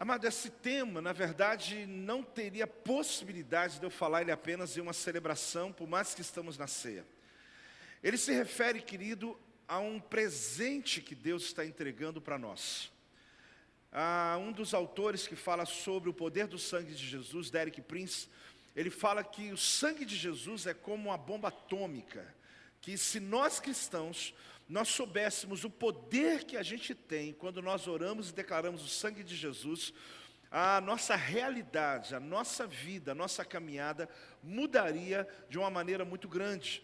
Amado, esse tema, na verdade, não teria possibilidade de eu falar ele apenas em uma celebração, por mais que estamos na ceia. Ele se refere, querido, a um presente que Deus está entregando para nós. Um dos autores que fala sobre o poder do sangue de Jesus, Derek Prince, ele fala que o sangue de Jesus é como uma bomba atômica, que se nós cristãos, nós soubéssemos o poder que a gente tem quando nós oramos e declaramos o sangue de Jesus, a nossa realidade, a nossa vida, a nossa caminhada mudaria de uma maneira muito grande.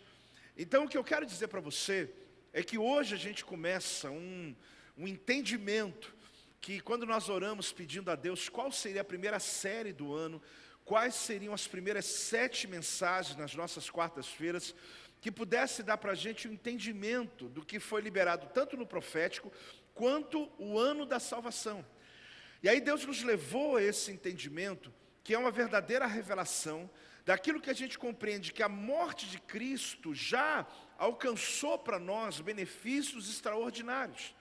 Então o que eu quero dizer para você é que hoje a gente começa um entendimento que quando nós oramos pedindo a Deus qual seria a primeira série do ano, quais seriam as primeiras 7 mensagens nas nossas quartas-feiras, que pudesse dar para a gente um entendimento do que foi liberado tanto no profético, quanto o ano da salvação. E aí Deus nos levou a esse entendimento, que é uma verdadeira revelação, daquilo que a gente compreende, que a morte de Cristo já alcançou para nós benefícios extraordinários.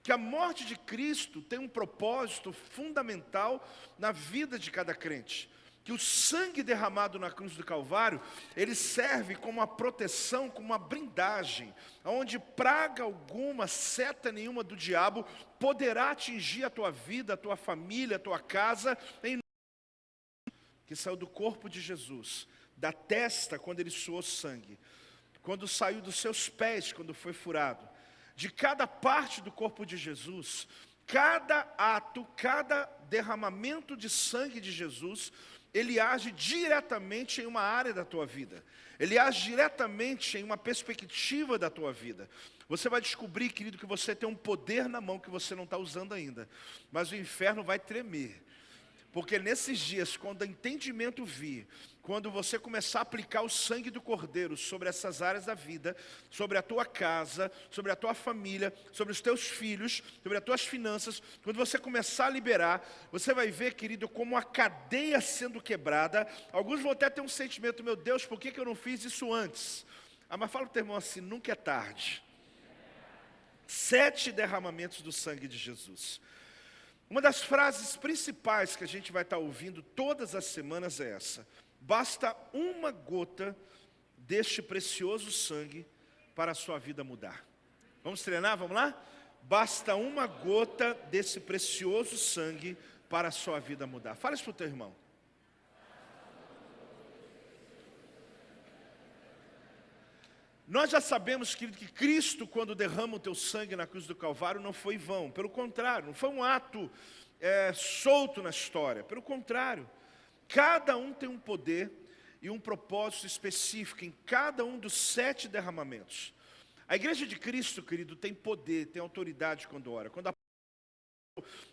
Que a morte de Cristo tem um propósito fundamental na vida de cada crente. Que o sangue derramado na cruz do Calvário, ele serve como uma proteção, como uma blindagem, onde praga alguma, seta nenhuma do diabo, poderá atingir a tua vida, a tua família, a tua casa, que saiu do corpo de Jesus, da testa quando ele suou sangue, quando saiu dos seus pés quando foi furado, de cada parte do corpo de Jesus, cada ato, cada derramamento de sangue de Jesus, ele age diretamente em uma área da tua vida. Ele age diretamente em uma perspectiva da tua vida. Você vai descobrir, querido, que você tem um poder na mão que você não está usando ainda. Mas o inferno vai tremer. Porque nesses dias, quando o entendimento vir, quando você começar a aplicar o sangue do Cordeiro sobre essas áreas da vida, sobre a tua casa, sobre a tua família, sobre os teus filhos, sobre as tuas finanças, quando você começar a liberar, você vai ver, querido, como a cadeia sendo quebrada. Alguns vão até ter um sentimento, meu Deus, por que eu não fiz isso antes? Mas fala para o teu irmão assim, nunca é tarde. 7 derramamentos do sangue de Jesus. Uma das frases principais que a gente vai estar ouvindo todas as semanas é essa: basta uma gota deste precioso sangue para a sua vida mudar. Vamos treinar? Vamos lá? Basta uma gota desse precioso sangue para a sua vida mudar. Fala isso para o teu irmão. Nós já sabemos, querido, que Cristo, quando derrama o teu sangue na cruz do Calvário, não foi vão. Pelo contrário, não foi um ato solto na história. Pelo contrário, cada um tem um poder e um propósito específico em cada um dos 7 derramamentos. A igreja de Cristo, querido, tem poder, tem autoridade quando ora. Quando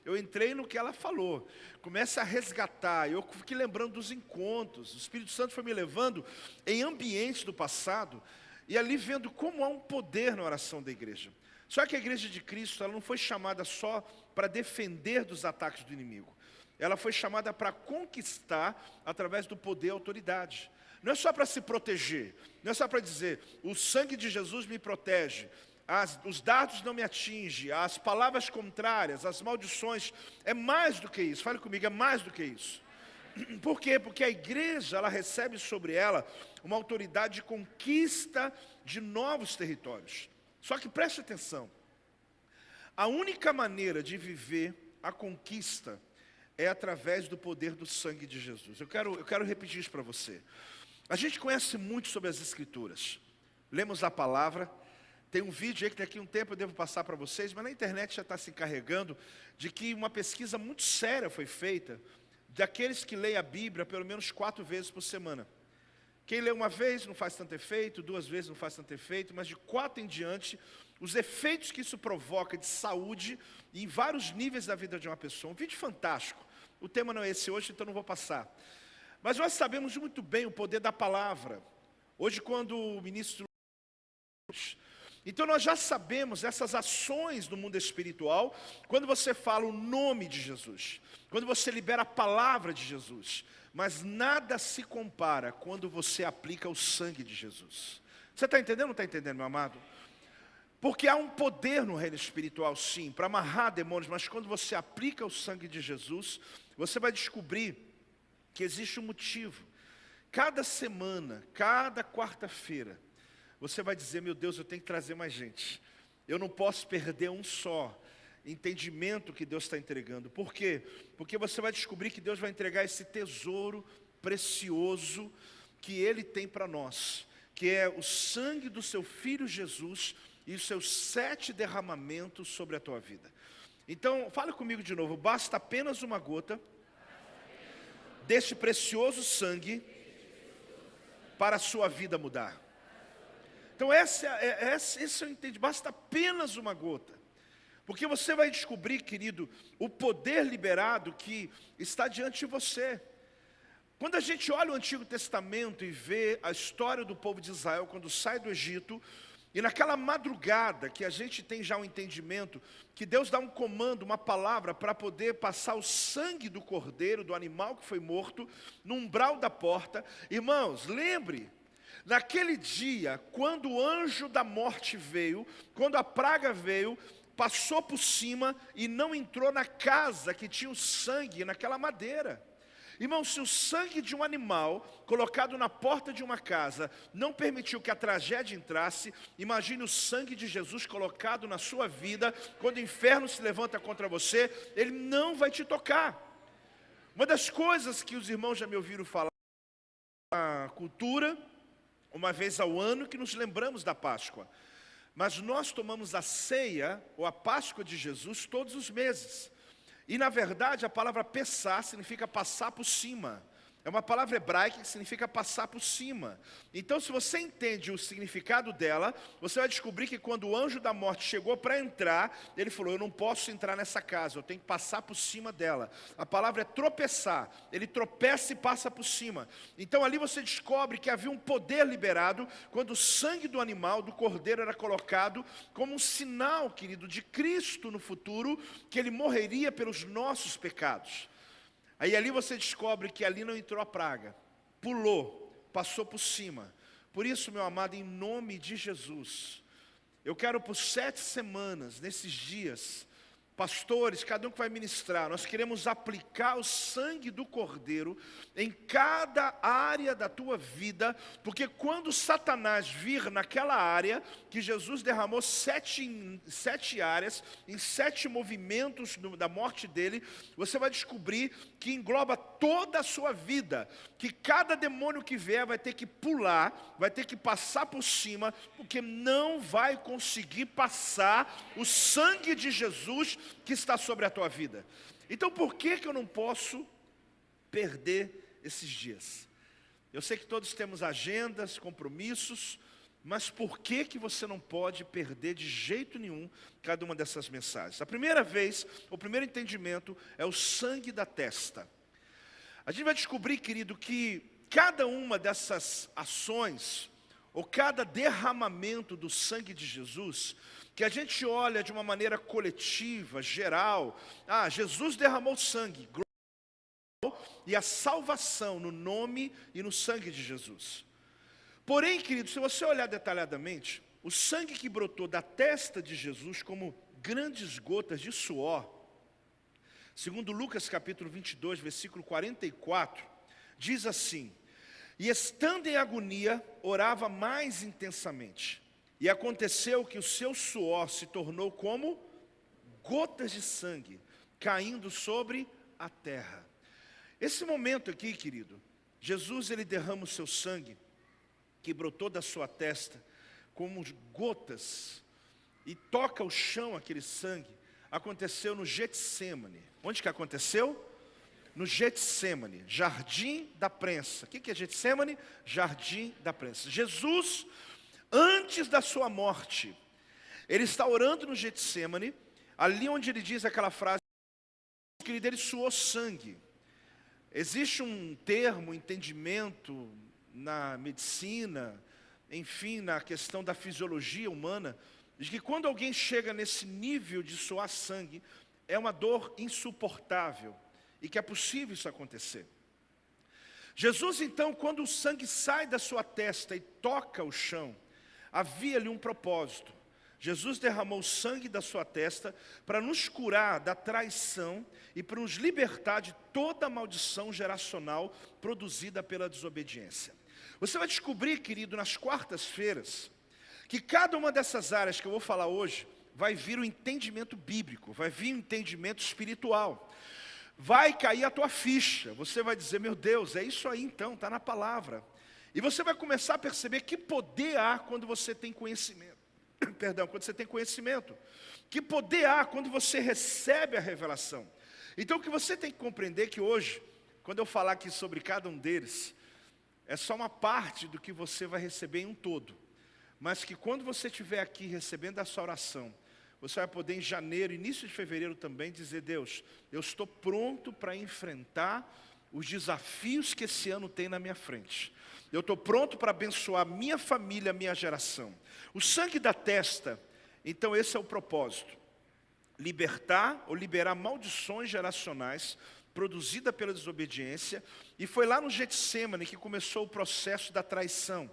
eu entrei no que ela falou, começa a resgatar, eu fiquei lembrando dos encontros, o Espírito Santo foi me levando em ambientes do passado, e ali vendo como há um poder na oração da igreja. Só que a igreja de Cristo, ela não foi chamada só para defender dos ataques do inimigo. Ela foi chamada para conquistar através do poder e autoridade. Não é só para se proteger, não é só para dizer, o sangue de Jesus me protege, os dardos não me atingem, as palavras contrárias, as maldições, é mais do que isso. Fale comigo, é mais do que isso. Por quê? Porque a igreja, ela recebe sobre ela uma autoridade de conquista de novos territórios. Só que preste atenção, a única maneira de viver a conquista é através do poder do sangue de Jesus. Eu quero repetir isso para você. A gente conhece muito sobre as Escrituras, lemos a palavra, tem um vídeo aí que daqui a um tempo eu devo passar para vocês, mas na internet já está se encarregando de que uma pesquisa muito séria foi feita, daqueles que leem a Bíblia pelo menos 4 vezes por semana. Quem lê uma vez não faz tanto efeito, 2 vezes não faz tanto efeito, mas de 4 em diante, os efeitos que isso provoca de saúde em vários níveis da vida de uma pessoa. Um vídeo fantástico. O tema não é esse hoje, então não vou passar. Mas nós sabemos muito bem o poder da palavra. Hoje, quando o ministro... Então nós já sabemos essas ações no mundo espiritual, quando você fala o nome de Jesus, quando você libera a palavra de Jesus, mas nada se compara quando você aplica o sangue de Jesus. Você está entendendo ou não está entendendo, meu amado? Porque há um poder no reino espiritual, sim, para amarrar demônios, mas quando você aplica o sangue de Jesus, você vai descobrir que existe um motivo. Cada semana, cada quarta-feira, você vai dizer, meu Deus, eu tenho que trazer mais gente. Eu não posso perder um só entendimento que Deus está entregando. Por quê? Porque você vai descobrir que Deus vai entregar esse tesouro precioso que Ele tem para nós, que é o sangue do seu Filho Jesus e os seus 7 derramamentos sobre a tua vida. Então, fale comigo de novo, basta apenas uma gota deste precioso sangue para a sua vida mudar. Então esse eu entendi, basta apenas uma gota. Porque você vai descobrir, querido, o poder liberado que está diante de você. Quando a gente olha o Antigo Testamento e vê a história do povo de Israel quando sai do Egito, e naquela madrugada que a gente tem já um entendimento, que Deus dá um comando, uma palavra para poder passar o sangue do cordeiro, do animal que foi morto, no umbral da porta. Irmãos, lembre, naquele dia, quando o anjo da morte veio, quando a praga veio, passou por cima e não entrou na casa que tinha o sangue, naquela madeira. Irmão, se o sangue de um animal colocado na porta de uma casa não permitiu que a tragédia entrasse, imagine o sangue de Jesus colocado na sua vida. Quando o inferno se levanta contra você, ele não vai te tocar. Uma das coisas que os irmãos já me ouviram falar na cultura, uma vez ao ano, que nos lembramos da Páscoa. Mas nós tomamos a ceia, ou a Páscoa de Jesus, todos os meses. E na verdade a palavra pessar significa passar por cima. É uma palavra hebraica que significa passar por cima. Então, se você entende o significado dela, você vai descobrir que quando o anjo da morte chegou para entrar, ele falou, eu não posso entrar nessa casa, eu tenho que passar por cima dela. A palavra é tropeçar, ele tropeça e passa por cima. Então ali você descobre que havia um poder liberado, quando o sangue do animal, do cordeiro, era colocado como um sinal, querido, de Cristo no futuro, que ele morreria pelos nossos pecados. Aí ali você descobre que ali não entrou a praga, pulou, passou por cima. Por isso, meu amado, em nome de Jesus, eu quero por 7 semanas, nesses dias, pastores, cada um que vai ministrar, nós queremos aplicar o sangue do Cordeiro em cada área da tua vida, porque quando Satanás vir naquela área, que Jesus derramou 7 áreas, em 7 movimentos da morte dele, você vai descobrir que engloba toda a sua vida, que cada demônio que vier vai ter que pular, vai ter que passar por cima, porque não vai conseguir passar o sangue de Jesus que está sobre a tua vida. Então por que eu não posso perder esses dias? Eu sei que todos temos agendas, compromissos, mas por que você não pode perder de jeito nenhum cada uma dessas mensagens? A primeira vez, o primeiro entendimento é o sangue da testa. A gente vai descobrir, querido, que cada uma dessas ações, ou cada derramamento do sangue de Jesus, que a gente olha de uma maneira coletiva, geral, Jesus derramou sangue, e a salvação no nome e no sangue de Jesus. Porém, querido, se você olhar detalhadamente, o sangue que brotou da testa de Jesus como grandes gotas de suor, segundo Lucas capítulo 22, versículo 44, diz assim, e estando em agonia, orava mais intensamente, e aconteceu que o seu suor se tornou como gotas de sangue, caindo sobre a terra. Esse momento aqui, querido, Jesus ele derrama o seu sangue, que brotou da sua testa, como gotas, e toca o chão aquele sangue, aconteceu no Getsêmani. Onde que aconteceu? No Getsêmani, jardim da prensa. O que é Getsêmani? Jardim da prensa. Jesus, antes da sua morte, ele está orando no Getsêmani, ali onde ele diz aquela frase, querido, ele suou sangue. Existe um termo, entendimento na medicina, enfim, na questão da fisiologia humana, de que quando alguém chega nesse nível de suar sangue, é uma dor insuportável, e que é possível isso acontecer. Jesus então, quando o sangue sai da sua testa e toca o chão, havia ali um propósito. Jesus derramou o sangue da sua testa para nos curar da traição e para nos libertar de toda a maldição geracional produzida pela desobediência. Você vai descobrir, querido, nas quartas-feiras, que cada uma dessas áreas que eu vou falar hoje vai vir o entendimento bíblico, vai vir o entendimento espiritual. Vai cair a tua ficha, você vai dizer, meu Deus, é isso aí então, está na palavra. E você vai começar a perceber que poder há quando você tem conhecimento. Perdão, quando você tem conhecimento. Que poder há quando você recebe a revelação. Então o que você tem que compreender é que hoje, quando eu falar aqui sobre cada um deles, é só uma parte do que você vai receber em um todo. Mas que quando você estiver aqui recebendo essa oração, você vai poder em janeiro, início de fevereiro também, dizer, Deus, eu estou pronto para enfrentar os desafios que esse ano tem na minha frente. Eu estou pronto para abençoar minha família, minha geração. O sangue da testa, então esse é o propósito. Libertar ou liberar maldições geracionais produzidas pela desobediência. E foi lá no Getsêmani que começou o processo da traição.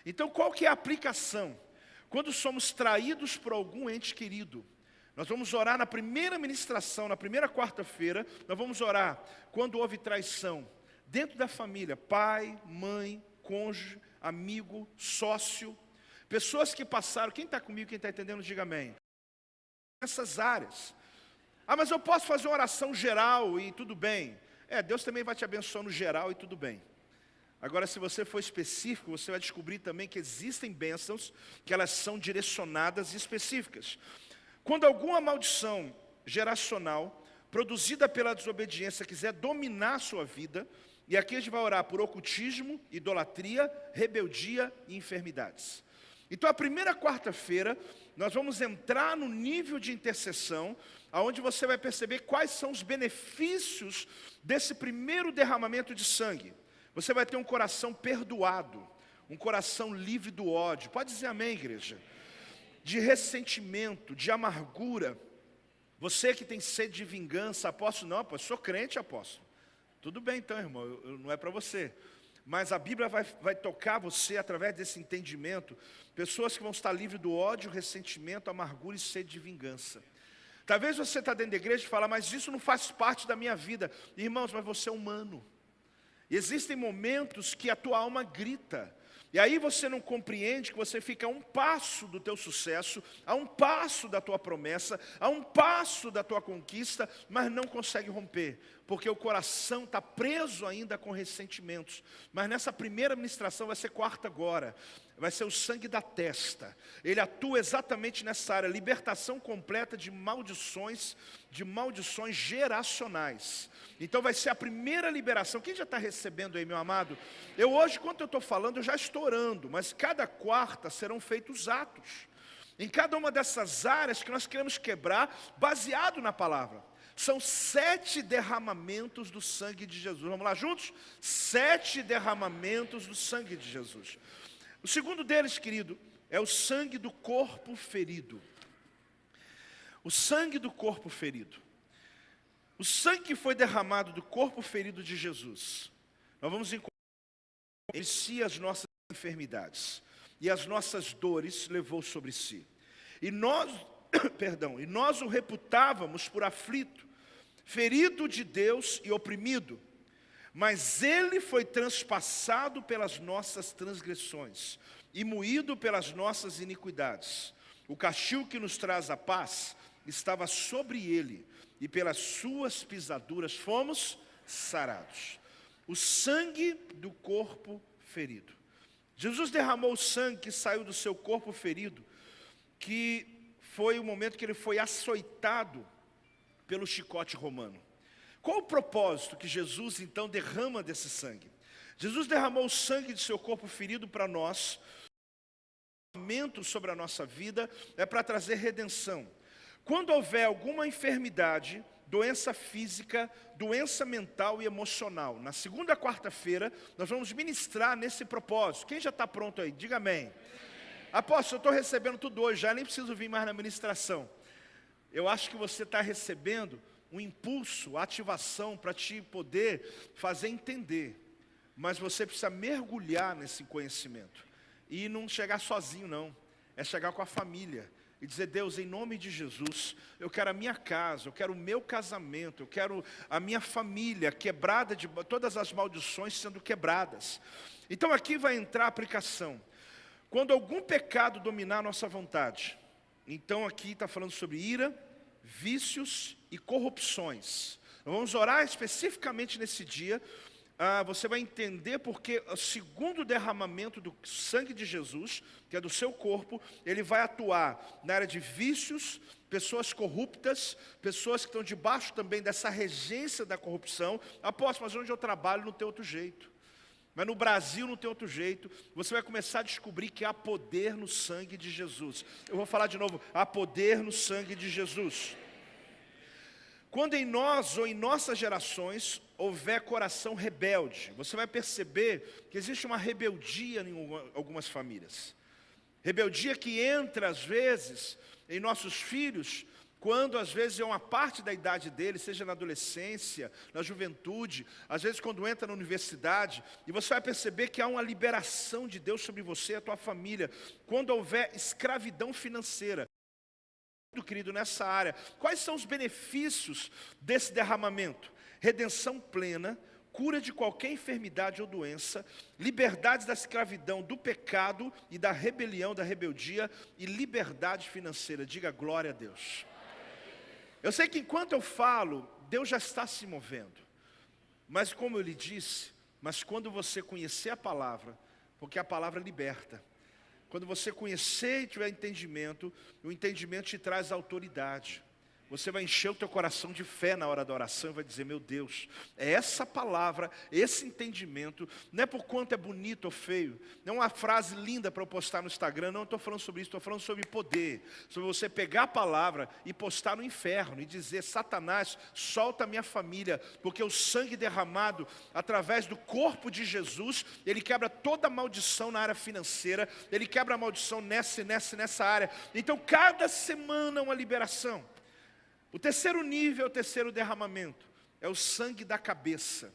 Então qual que é a aplicação? Quando somos traídos por algum ente querido, nós vamos orar na primeira ministração, na primeira quarta-feira, nós vamos orar quando houve traição, dentro da família, pai, mãe, cônjuge, amigo, sócio, pessoas que passaram, quem está comigo, quem está entendendo, diga amém. Nessas áreas. Ah, mas eu posso fazer uma oração geral e tudo bem. Deus também vai te abençoar no geral e tudo bem. Agora, se você for específico, você vai descobrir também que existem bênçãos, que elas são direcionadas e específicas. Quando alguma maldição geracional, produzida pela desobediência, quiser dominar a sua vida, e aqui a gente vai orar por ocultismo, idolatria, rebeldia e enfermidades. Então a primeira quarta-feira, nós vamos entrar no nível de intercessão, onde você vai perceber quais são os benefícios desse primeiro derramamento de sangue. Você vai ter um coração perdoado, um coração livre do ódio. Pode dizer amém, igreja? De ressentimento, de amargura. Você que tem sede de vingança, apóstolo, não, apóstolo, sou crente, apóstolo. Tudo bem então, irmão, não é para você. Mas a Bíblia vai tocar você através desse entendimento. Pessoas que vão estar livres do ódio, ressentimento, amargura e sede de vingança. Talvez você está dentro da igreja e fala, mas isso não faz parte da minha vida. Irmãos, mas você é humano. E existem momentos que a tua alma grita. E aí você não compreende que você fica a um passo do teu sucesso, a um passo da tua promessa, a um passo da tua conquista, mas não consegue romper, porque o coração está preso ainda com ressentimentos. Mas nessa primeira ministração vai ser quarta agora, vai ser o sangue da testa. Ele atua exatamente nessa área, libertação completa de maldições geracionais. Então vai ser a primeira liberação. Quem já está recebendo aí, meu amado? Eu hoje, quando eu estou falando, eu já estou orando, mas cada quarta serão feitos atos. Em cada uma dessas áreas que nós queremos quebrar, baseado na palavra. São 7 derramamentos do sangue de Jesus. Vamos lá juntos? 7 derramamentos do sangue de Jesus. O segundo deles, querido, é o sangue do corpo ferido. O sangue do corpo ferido. O sangue que foi derramado do corpo ferido de Jesus. Nós vamos encontrar em si as nossas enfermidades. E as nossas dores levou sobre si. E nós o reputávamos por aflito, ferido de Deus e oprimido. Mas ele foi transpassado pelas nossas transgressões e moído pelas nossas iniquidades. O castigo que nos traz a paz estava sobre ele, e pelas suas pisaduras fomos sarados. O sangue do corpo ferido. Jesus derramou o sangue que saiu do seu corpo ferido, que foi o momento que ele foi açoitado pelo chicote romano. Qual o propósito que Jesus então derrama desse sangue? Jesus derramou o sangue de seu corpo ferido para nós. O derramamento sobre a nossa vida é para trazer redenção. Quando houver alguma enfermidade, doença física, doença mental e emocional, na segunda quarta-feira, nós vamos ministrar nesse propósito. Quem já está pronto aí? Diga amém. Apóstolo, eu estou recebendo tudo hoje, já nem preciso vir mais na ministração. Eu acho que você está recebendo um impulso, ativação para te poder fazer entender. Mas você precisa mergulhar nesse conhecimento. E não chegar sozinho não, é chegar com a família. e dizer: Deus, em nome de Jesus, eu quero a minha casa, eu quero o meu casamento, eu quero a minha família quebrada, de todas as maldições sendo quebradas. Então aqui vai entrar a aplicação. Quando algum pecado dominar a nossa vontade, então aqui está falando sobre ira, vícios e corrupções. Nós vamos orar especificamente nesse dia. Você vai entender porque o segundo derramamento do sangue de Jesus, que é do seu corpo, ele vai atuar na área de vícios, pessoas corruptas, pessoas que estão debaixo também dessa regência da corrupção. Apóstolo, mas onde eu trabalho não tem outro jeito. Mas no Brasil não tem outro jeito. Você vai começar a descobrir que há poder no sangue de Jesus. Eu vou falar de novo: há poder no sangue de Jesus. Quando em nós ou em nossas gerações houver coração rebelde, você vai perceber que existe uma rebeldia em algumas famílias. Rebeldia que entra às vezes em nossos filhos, quando às vezes é uma parte da idade deles, seja na adolescência, na juventude, às vezes quando entra na universidade, e você vai perceber que há uma liberação de Deus sobre você e a tua família, quando houver escravidão financeira. Querido, nessa área, quais são os benefícios desse derramamento? Redenção plena, cura de qualquer enfermidade ou doença, liberdade da escravidão, do pecado e da rebelião, da rebeldia, e liberdade financeira. Diga glória a Deus. Eu sei que enquanto eu falo, Deus já está se movendo, mas como eu lhe disse, mas quando você conhecer a palavra, porque a palavra liberta. Quando você conhecer e tiver entendimento, o entendimento te traz autoridade. Você vai encher o teu coração de fé na hora da oração e vai dizer: meu Deus, é essa palavra, esse entendimento, não é por quanto é bonito ou feio, não é uma frase linda para eu postar no Instagram, não estou falando sobre isso, estou falando sobre poder, sobre você pegar a palavra e postar no inferno e dizer: Satanás, solta a minha família, porque o sangue derramado através do corpo de Jesus, ele quebra toda a maldição na área financeira, ele quebra a maldição nessa área. Então cada semana uma liberação. O terceiro nível, o terceiro derramamento, é o sangue da cabeça.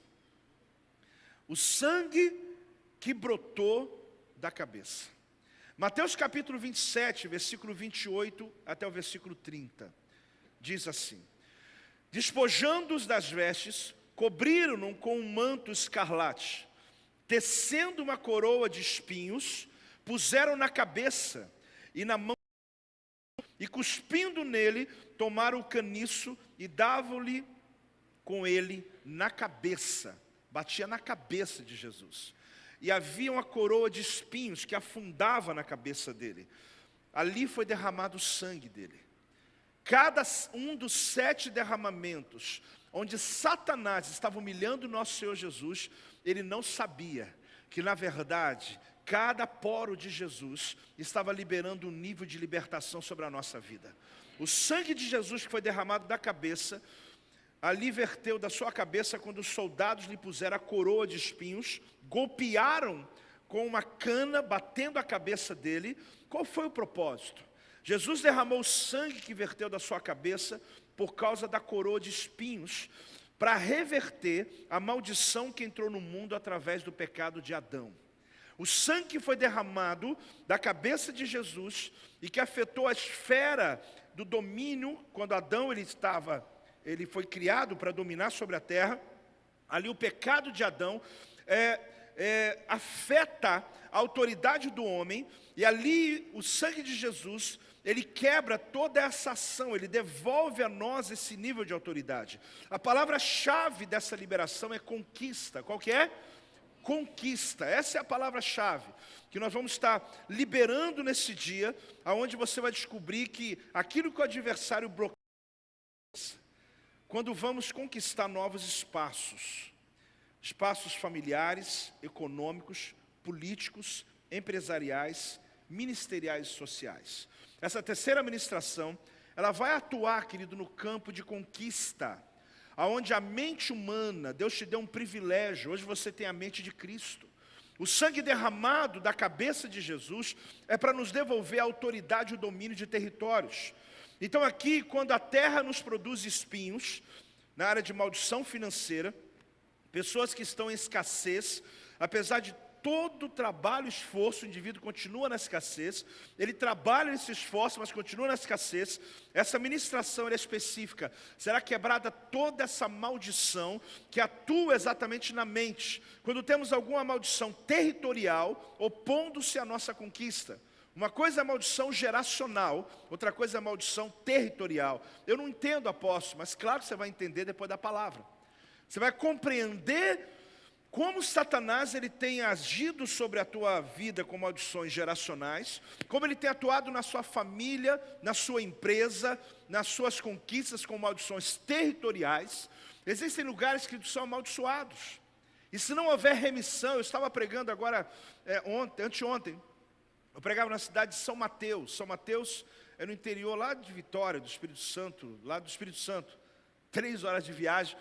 O sangue que brotou da cabeça. Mateus capítulo 27, versículo 28 até o versículo 30. Diz assim: despojando-os das vestes, cobriram-no com um manto escarlate, tecendo uma coroa de espinhos, puseram na cabeça e na mão, e cuspindo nele, tomaram o caniço e davam-lhe com ele na cabeça. Batia na cabeça de Jesus. E havia uma coroa de espinhos que afundava na cabeça dele. Ali foi derramado o sangue dele. Cada um dos 7 derramamentos, onde Satanás estava humilhando o nosso Senhor Jesus, ele não sabia que na verdade cada poro de Jesus estava liberando um nível de libertação sobre a nossa vida. O sangue de Jesus que foi derramado da cabeça, ali verteu da sua cabeça quando os soldados lhe puseram a coroa de espinhos, golpearam com uma cana, batendo a cabeça dele. Qual foi o propósito? Jesus derramou o sangue que verteu da sua cabeça por causa da coroa de espinhos, para reverter a maldição que entrou no mundo através do pecado de Adão. O sangue que foi derramado da cabeça de Jesus e que afetou a esfera do domínio, quando Adão ele foi criado para dominar sobre a terra. Ali o pecado de Adão afeta a autoridade do homem, e ali o sangue de Jesus, ele quebra toda essa ação, ele devolve a nós esse nível de autoridade. A palavra-chave dessa liberação é conquista. Qual que é? Conquista. Essa é a palavra-chave que nós vamos estar liberando nesse dia, aonde você vai descobrir que aquilo que o adversário bloqueia, quando vamos conquistar novos espaços familiares, econômicos, políticos, empresariais, ministeriais e sociais. Essa terceira ministração, ela vai atuar, querido, no campo de conquista, aonde a mente humana, Deus te deu um privilégio, hoje você tem a mente de Cristo. O sangue derramado da cabeça de Jesus é para nos devolver a autoridade e o domínio de territórios. Então aqui, quando a terra nos produz espinhos, na área de maldição financeira, pessoas que estão em escassez, apesar de todo trabalho e esforço, o indivíduo continua na escassez, ele trabalha e se esforça, mas continua na escassez. Essa ministração é específica. Será quebrada toda essa maldição que atua exatamente na mente. Quando temos alguma maldição territorial, opondo-se à nossa conquista. Uma coisa é a maldição geracional, outra coisa é a maldição territorial. Eu não entendo, apóstolo, mas claro que você vai entender depois da palavra. Você vai compreender como Satanás ele tem agido sobre a tua vida com maldições geracionais, como ele tem atuado na sua família, na sua empresa, nas suas conquistas com maldições territoriais. Existem lugares que são amaldiçoados. E se não houver remissão, eu estava pregando agora, anteontem, eu pregava na cidade de São Mateus. São Mateus é no interior lá de Vitória, do Espírito Santo, lá do Espírito Santo. 3 horas de viagem,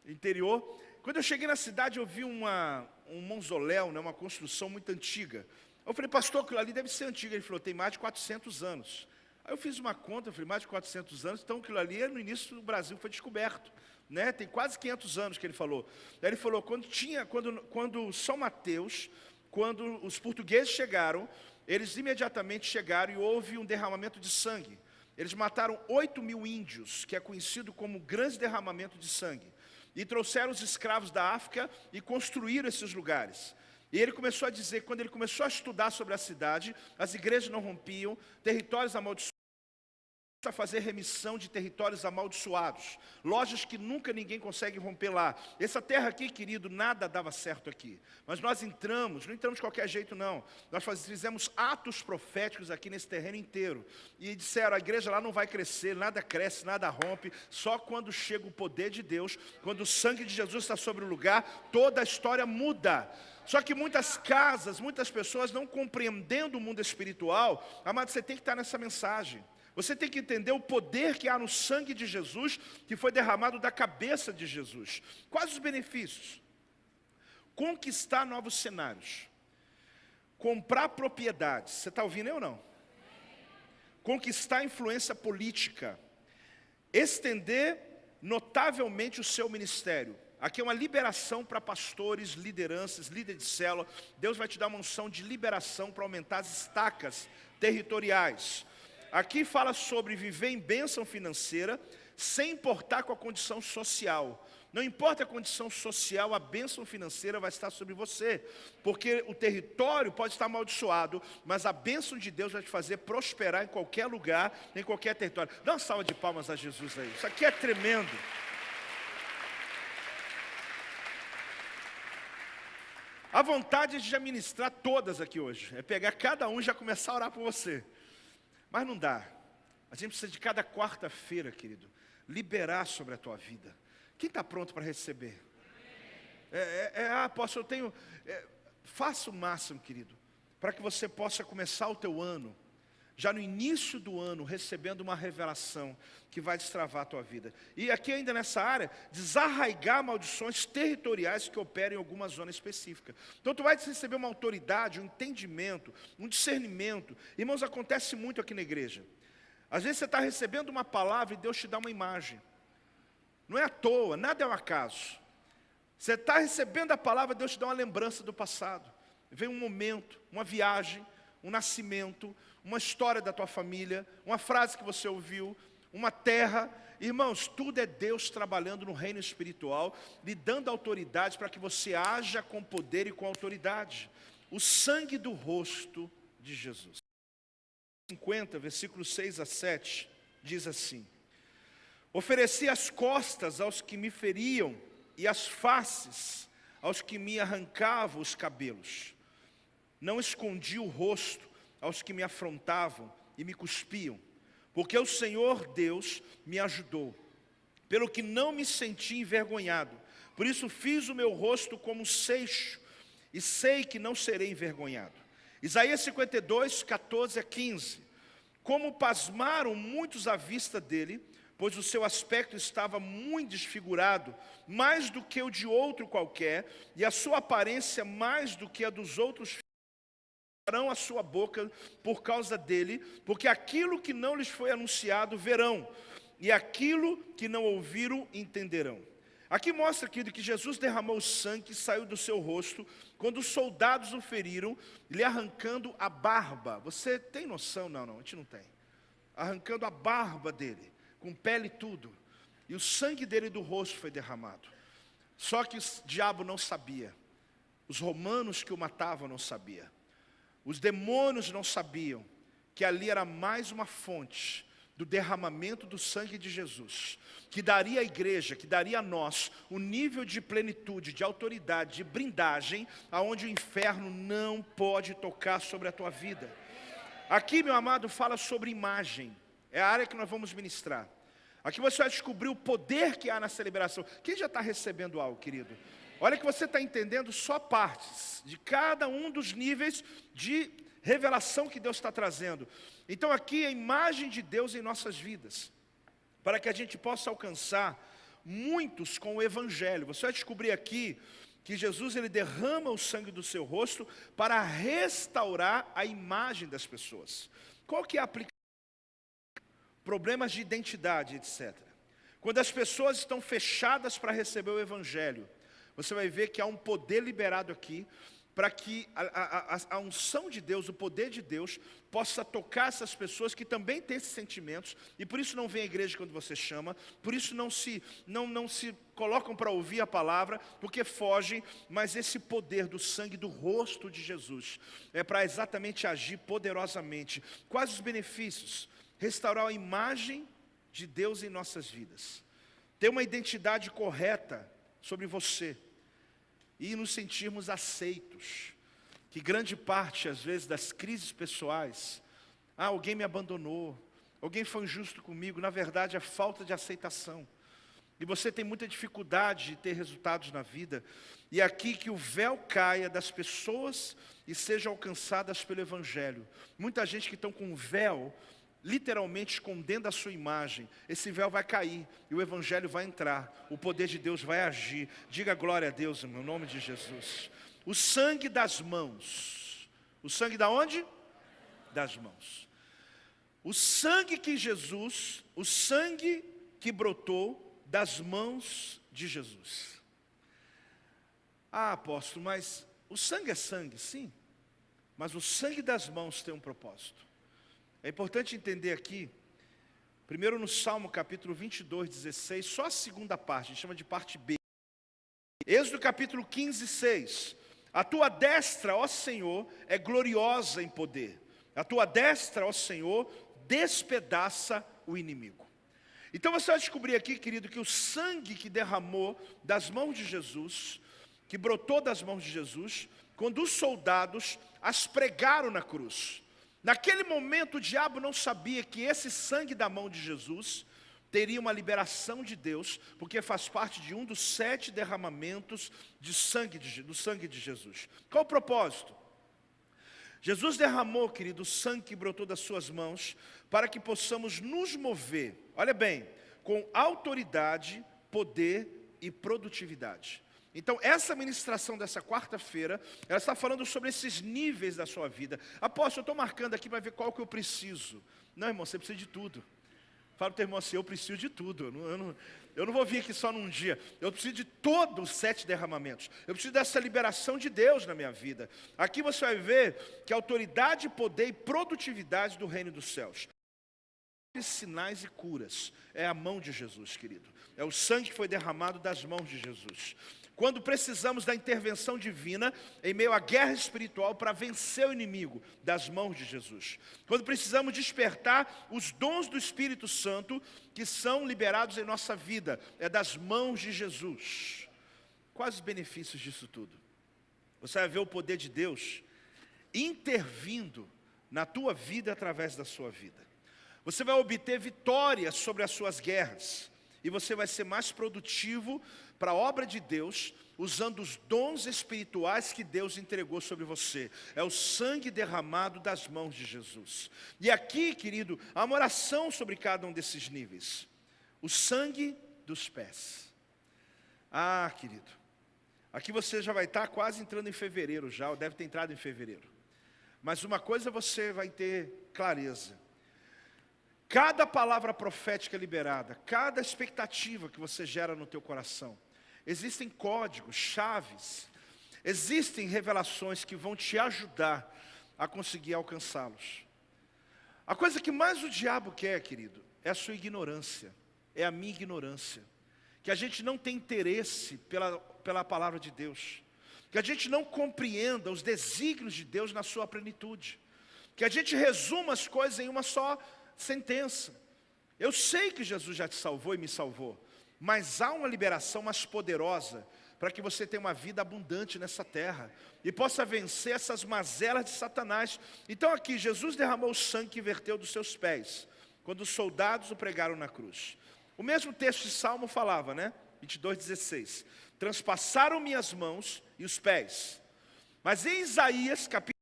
interior. Quando eu cheguei na cidade, eu vi um mausoléu, né, uma construção muito antiga. Eu falei, pastor, aquilo ali deve ser antigo. Ele falou, tem mais de 400 anos. Aí eu fiz uma conta, eu falei, mais de 400 anos, então aquilo ali no início do Brasil foi descoberto. Né? Tem quase 500 anos que ele falou. Aí ele falou, quando São Mateus, quando os portugueses chegaram, eles imediatamente chegaram e houve um derramamento de sangue. Eles mataram 8.000 índios, que é conhecido como grande derramamento de sangue. E trouxeram os escravos da África e construíram esses lugares. E ele começou a dizer, quando ele começou a estudar sobre a cidade, as igrejas não rompiam, territórios amaldiçoados, a fazer remissão de territórios amaldiçoados, lojas que nunca ninguém consegue romper lá. Essa terra aqui, querido, nada dava certo aqui, mas nós não entramos de qualquer jeito não, nós fizemos atos proféticos aqui nesse terreno inteiro, e disseram, a igreja lá não vai crescer, nada cresce, nada rompe, só quando chega o poder de Deus, quando o sangue de Jesus está sobre o lugar, toda a história muda. Só que muitas casas, muitas pessoas não compreendendo o mundo espiritual, amado, você tem que estar nessa mensagem. Você tem que entender o poder que há no sangue de Jesus, que foi derramado da cabeça de Jesus. Quais os benefícios? Conquistar novos cenários. Comprar propriedades. Você está ouvindo eu ou não? Conquistar influência política. Estender notavelmente o seu ministério. Aqui é uma liberação para pastores, lideranças, líderes de célula. Deus vai te dar uma unção de liberação para aumentar as estacas territoriais. Aqui fala sobre viver em bênção financeira, sem importar com a condição social. Não importa a condição social, a bênção financeira vai estar sobre você. Porque o território pode estar amaldiçoado, mas a bênção de Deus vai te fazer prosperar em qualquer lugar, em qualquer território. Dá uma salva de palmas a Jesus aí. Isso aqui é tremendo. A vontade de administrar todas aqui hoje. É pegar cada um e já começar a orar por você. Mas não dá. A gente precisa de cada quarta-feira, querido, liberar sobre a tua vida. Quem está pronto para receber? Apóstolo, eu tenho... faça o máximo, querido, para que você possa começar o teu ano, já no início do ano, recebendo uma revelação que vai destravar a tua vida. E aqui ainda nessa área, desarraigar maldições territoriais que operam em alguma zona específica. Então tu vai receber uma autoridade, um entendimento, um discernimento. Irmãos, acontece muito aqui na igreja. Às vezes você está recebendo uma palavra e Deus te dá uma imagem. Não é à toa, nada é um acaso. Você está recebendo a palavra, Deus te dá uma lembrança do passado. Vem um momento, uma viagem, um nascimento, uma história da tua família, uma frase que você ouviu, uma terra. Irmãos, tudo é Deus trabalhando no reino espiritual, lhe dando autoridade para que você haja com poder e com autoridade. O sangue do rosto de Jesus. 50, versículos 6 a 7, diz assim: ofereci as costas aos que me feriam e as faces aos que me arrancavam os cabelos. Não escondi o rosto aos que me afrontavam e me cuspiam, porque o Senhor Deus me ajudou, pelo que não me senti envergonhado. Por isso fiz o meu rosto como seixo, e sei que não serei envergonhado. Isaías 52, 14 a 15. Como pasmaram muitos à vista dele, pois o seu aspecto estava muito desfigurado, mais do que o de outro qualquer, e a sua aparência mais do que a dos outros, fecharam a sua boca por causa dele, porque aquilo que não lhes foi anunciado verão, e aquilo que não ouviram entenderão. Aqui mostra, querido, que Jesus derramou o sangue que saiu do seu rosto quando os soldados o feriram, lhe arrancando a barba. Você tem noção? Não, a gente não tem. Arrancando a barba dele, com pele e tudo. E o sangue dele do rosto foi derramado. Só que o diabo não sabia. Os romanos que o matavam não sabiam. Os demônios não sabiam que ali era mais uma fonte do derramamento do sangue de Jesus, que daria à igreja, que daria a nós um nível de plenitude, de autoridade, de blindagem, aonde o inferno não pode tocar sobre a tua vida. Aqui, meu amado, fala sobre imagem, é a área que nós vamos ministrar. Aqui você vai descobrir o poder que há na celebração. Quem já está recebendo algo, querido? Olha que você está entendendo só partes de cada um dos níveis de revelação que Deus está trazendo. Então aqui é a imagem de Deus em nossas vidas, para que a gente possa alcançar muitos com o Evangelho. Você vai descobrir aqui que Jesus ele derrama o sangue do seu rosto para restaurar a imagem das pessoas. Qual que é a aplicação? Problemas de identidade, etc. Quando as pessoas estão fechadas para receber o Evangelho, você vai ver que há um poder liberado aqui, para que a unção de Deus, o poder de Deus, possa tocar essas pessoas que também têm esses sentimentos, e por isso não vêm à igreja quando você chama, por isso não se colocam para ouvir a palavra, porque fogem, mas esse poder do sangue do rosto de Jesus, é para exatamente agir poderosamente. Quais os benefícios? Restaurar a imagem de Deus em nossas vidas, ter uma identidade correta sobre você, e nos sentirmos aceitos, que grande parte, às vezes, das crises pessoais, alguém me abandonou, alguém foi injusto comigo, na verdade, é falta de aceitação, e você tem muita dificuldade de ter resultados na vida, e aqui que o véu caia das pessoas e sejam alcançadas pelo Evangelho. Muita gente que estão com o véu, literalmente escondendo a sua imagem, esse véu vai cair, e o Evangelho vai entrar, o poder de Deus vai agir. Diga glória a Deus, em nome de Jesus. O sangue das mãos, o sangue da onde? Das mãos. O sangue que Jesus, o sangue que brotou das mãos de Jesus. Apóstolo, mas o sangue é sangue, sim, mas o sangue das mãos tem um propósito. É importante entender aqui, primeiro no Salmo capítulo 22, 16, só a segunda parte, a gente chama de parte B. Êxodo capítulo 15, 6. A tua destra, ó Senhor, é gloriosa em poder. A tua destra, ó Senhor, despedaça o inimigo. Então você vai descobrir aqui, querido, que o sangue que derramou das mãos de Jesus, que brotou das mãos de Jesus, quando os soldados as pregaram na cruz. Naquele momento o diabo não sabia que esse sangue da mão de Jesus teria uma liberação de Deus, porque faz parte de um dos 7 derramamentos do sangue de Jesus. Qual o propósito? Jesus derramou, querido, o sangue que brotou das suas mãos, para que possamos nos mover, olha bem, com autoridade, poder e produtividade. Então, essa ministração dessa quarta-feira, ela está falando sobre esses níveis da sua vida. Apóstolo, eu estou marcando aqui para ver qual que eu preciso. Não, irmão, você precisa de tudo. Fala para o teu irmão assim, eu preciso de tudo. Eu não vou vir aqui só num dia. Eu preciso de todos os 7 derramamentos. Eu preciso dessa liberação de Deus na minha vida. Aqui você vai ver que autoridade, poder e produtividade do reino dos céus. Sinais e curas. É a mão de Jesus, querido. É o sangue que foi derramado das mãos de Jesus. Quando precisamos da intervenção divina em meio à guerra espiritual para vencer o inimigo, das mãos de Jesus. Quando precisamos despertar os dons do Espírito Santo que são liberados em nossa vida, é das mãos de Jesus. Quais os benefícios disso tudo? Você vai ver o poder de Deus intervindo na tua vida através da sua vida. Você vai obter vitória sobre as suas guerras. E você vai ser mais produtivo para a obra de Deus, usando os dons espirituais que Deus entregou sobre você. É o sangue derramado das mãos de Jesus. E aqui, querido, há uma oração sobre cada um desses níveis. O sangue dos pés. Querido, aqui você já vai estar quase entrando em fevereiro já, ou deve ter entrado em fevereiro. Mas uma coisa você vai ter clareza. Cada palavra profética liberada, cada expectativa que você gera no teu coração, existem códigos, chaves, existem revelações que vão te ajudar a conseguir alcançá-los. A coisa que mais o diabo quer, querido, é a sua ignorância, é a minha ignorância. Que a gente não tem interesse pela palavra de Deus. Que a gente não compreenda os desígnios de Deus na sua plenitude. Que a gente resuma as coisas em uma só sentença. Eu sei que Jesus já te salvou e me salvou, mas há uma liberação mais poderosa para que você tenha uma vida abundante nessa terra e possa vencer essas mazelas de Satanás. Então aqui, Jesus derramou o sangue que verteu dos seus pés, quando os soldados o pregaram na cruz. O mesmo texto de Salmo falava, né? 22:16. Transpassaram minhas mãos e os pés. Mas em Isaías, capítulo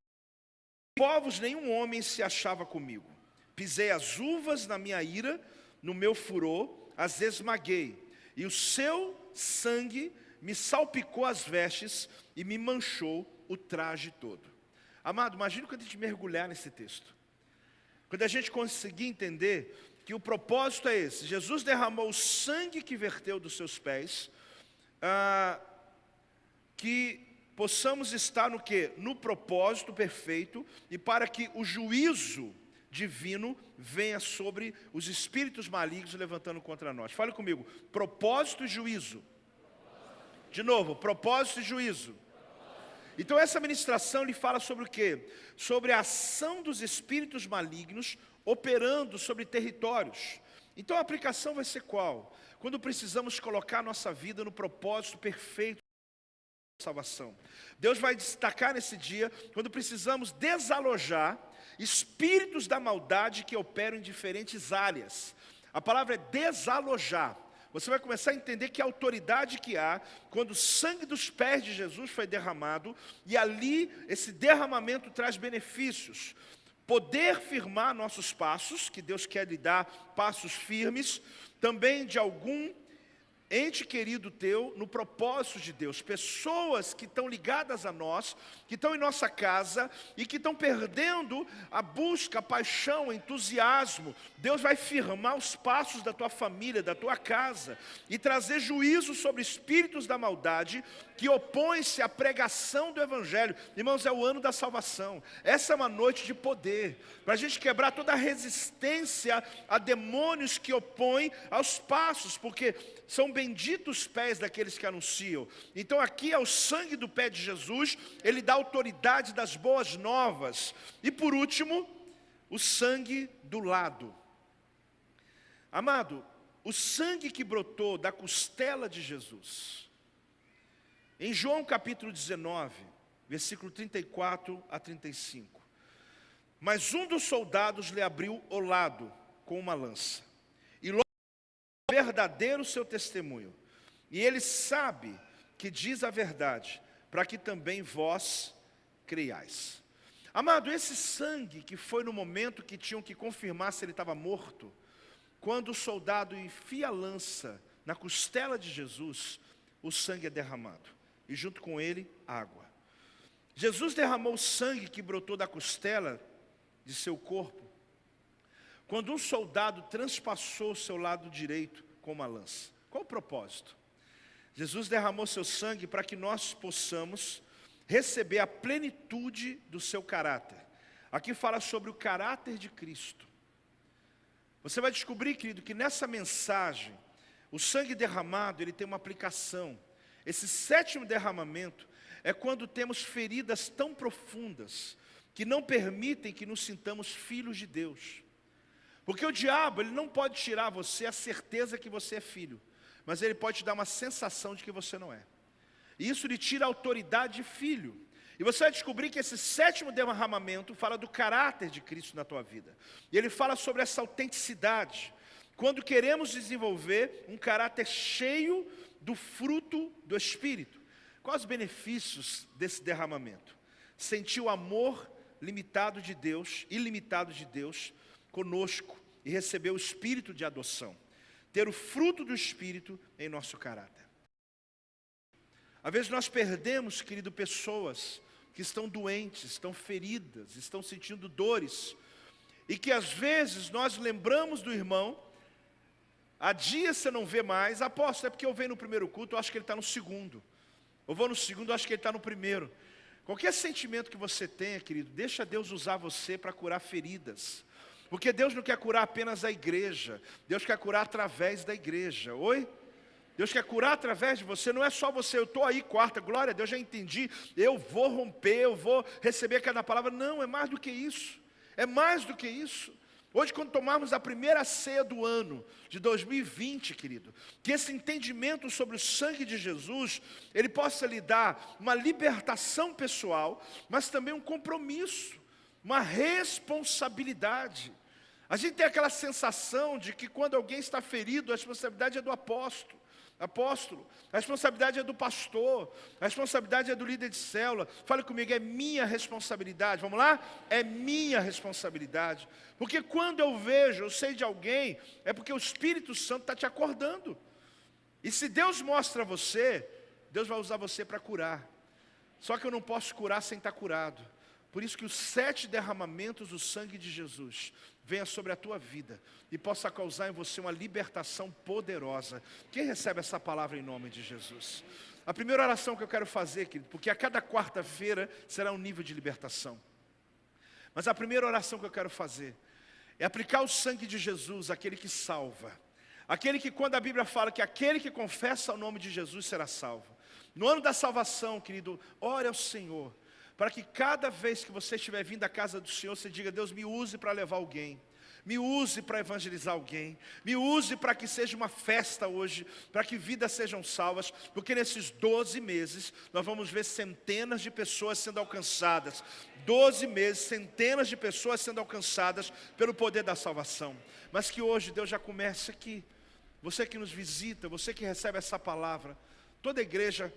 5, povos nenhum homem se achava comigo. Pisei as uvas na minha ira, no meu furor, as esmaguei. E o seu sangue me salpicou as vestes e me manchou o traje todo. Amado, imagina quando a gente mergulhar nesse texto. Quando a gente conseguir entender que o propósito é esse. Jesus derramou o sangue que verteu dos seus pés, que possamos estar no quê? No propósito perfeito, e para que o juízo divino venha sobre os espíritos malignos levantando contra nós. Fale comigo, propósito e juízo. De novo, propósito e juízo. Então essa ministração lhe fala sobre o quê? Sobre a ação dos espíritos malignos operando sobre territórios. Então a aplicação vai ser qual? Quando precisamos colocar a nossa vida no propósito perfeito de salvação. Deus vai destacar nesse dia quando precisamos desalojar espíritos da maldade que operam em diferentes áreas. A palavra é desalojar. Você vai começar a entender que a autoridade que há, quando o sangue dos pés de Jesus foi derramado, e ali esse derramamento traz benefícios. Poder firmar nossos passos, que Deus quer lhe dar passos firmes, também de algum ente querido teu, no propósito de Deus. Pessoas que estão ligadas a nós, que estão em nossa casa e que estão perdendo a busca, a paixão, o entusiasmo. Deus vai firmar os passos da tua família, da tua casa e trazer juízo sobre espíritos da maldade que opõem-se à pregação do Evangelho. Irmãos, é o ano da salvação. Essa é uma noite de poder, para a gente quebrar toda a resistência a demônios que opõem aos passos, porque são benditos os pés daqueles que anunciam. Então aqui é o sangue do pé de Jesus, ele dá autoridade das boas novas. E por último, o sangue do lado. Amado, o sangue que brotou da costela de Jesus. Em João capítulo 19, versículo 34 a 35. Mas um dos soldados lhe abriu o lado com uma lança. E logo verdadeiro seu testemunho. E ele sabe que diz a verdade, para que também vós creiais. Amado, esse sangue que foi no momento que tinham que confirmar se ele estava morto, quando o soldado enfia a lança na costela de Jesus, o sangue é derramado. E junto com ele, água. Jesus derramou o sangue que brotou da costela de seu corpo, quando um soldado transpassou o seu lado direito com uma lança. Qual o propósito? Jesus derramou seu sangue para que nós possamos receber a plenitude do seu caráter. Aqui fala sobre o caráter de Cristo. Você vai descobrir, querido, que nessa mensagem, o sangue derramado, ele tem uma aplicação. Esse sétimo derramamento é quando temos feridas tão profundas que não permitem que nos sintamos filhos de Deus. Porque o diabo, ele não pode tirar você a certeza que você é filho, mas ele pode te dar uma sensação de que você não é. E isso lhe tira a autoridade de filho. E você vai descobrir que esse sétimo derramamento fala do caráter de Cristo na tua vida. E ele fala sobre essa autenticidade. Quando queremos desenvolver um caráter cheio do fruto do Espírito. Quais os benefícios desse derramamento? Sentir o amor ilimitado de Deus conosco e receber o Espírito de adoção. Ter o fruto do Espírito em nosso caráter. Às vezes nós perdemos, querido, pessoas que estão doentes, estão feridas, estão sentindo dores. E que às vezes nós lembramos do irmão, Há dias você não vê mais, apóstolo, é porque eu venho no primeiro culto, eu acho que ele está no segundo. Eu vou no segundo, eu acho que ele está no primeiro. Qualquer sentimento que você tenha, querido, deixa Deus usar você para curar feridas. Porque Deus não quer curar apenas a igreja, Deus quer curar através da igreja. Oi? Deus quer curar através de você, não é só você, eu estou aí quarta, glória a Deus, já entendi, eu vou romper, eu vou receber cada palavra. Não, é mais do que isso, é mais do que isso. Hoje, quando tomarmos a primeira ceia do ano de 2020, querido, que esse entendimento sobre o sangue de Jesus, ele possa lhe dar uma libertação pessoal, mas também um compromisso, uma responsabilidade. A gente tem aquela sensação de que quando alguém está ferido, a responsabilidade é do apóstolo, a responsabilidade é do pastor, a responsabilidade é do líder de célula. Fale comigo, é minha responsabilidade. Vamos lá? É minha responsabilidade. Porque quando eu vejo, eu sei de alguém, é porque o Espírito Santo está te acordando. E se Deus mostra a você, Deus vai usar você para curar. Só que eu não posso curar sem estar curado. Por isso que os 7 derramamentos do sangue de Jesus venha sobre a tua vida e possa causar em você uma libertação poderosa. Quem recebe essa palavra em nome de Jesus? A primeira oração que eu quero fazer, querido, porque a cada quarta-feira será um nível de libertação. Mas a primeira oração que eu quero fazer é aplicar o sangue de Jesus, aquele que salva. Aquele que, quando a Bíblia fala que aquele que confessa o nome de Jesus será salvo. No ano da salvação, querido, ore ao Senhor, para que cada vez que você estiver vindo à casa do Senhor, você diga, Deus, me use para levar alguém, me use para evangelizar alguém, me use para que seja uma festa hoje, para que vidas sejam salvas, porque nesses 12 meses, nós vamos ver centenas de pessoas sendo alcançadas, 12 meses, centenas de pessoas sendo alcançadas pelo poder da salvação, mas que hoje Deus já comece aqui, você que nos visita, você que recebe essa palavra, toda a igreja,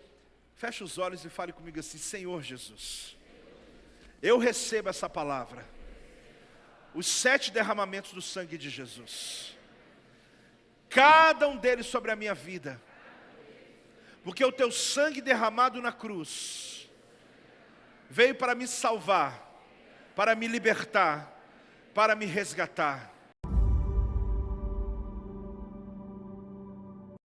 feche os olhos e fale comigo assim, Senhor Jesus, eu recebo essa palavra, os 7 derramamentos do sangue de Jesus, cada um deles sobre a minha vida, porque o teu sangue derramado na cruz, veio para me salvar, para me libertar, para me resgatar.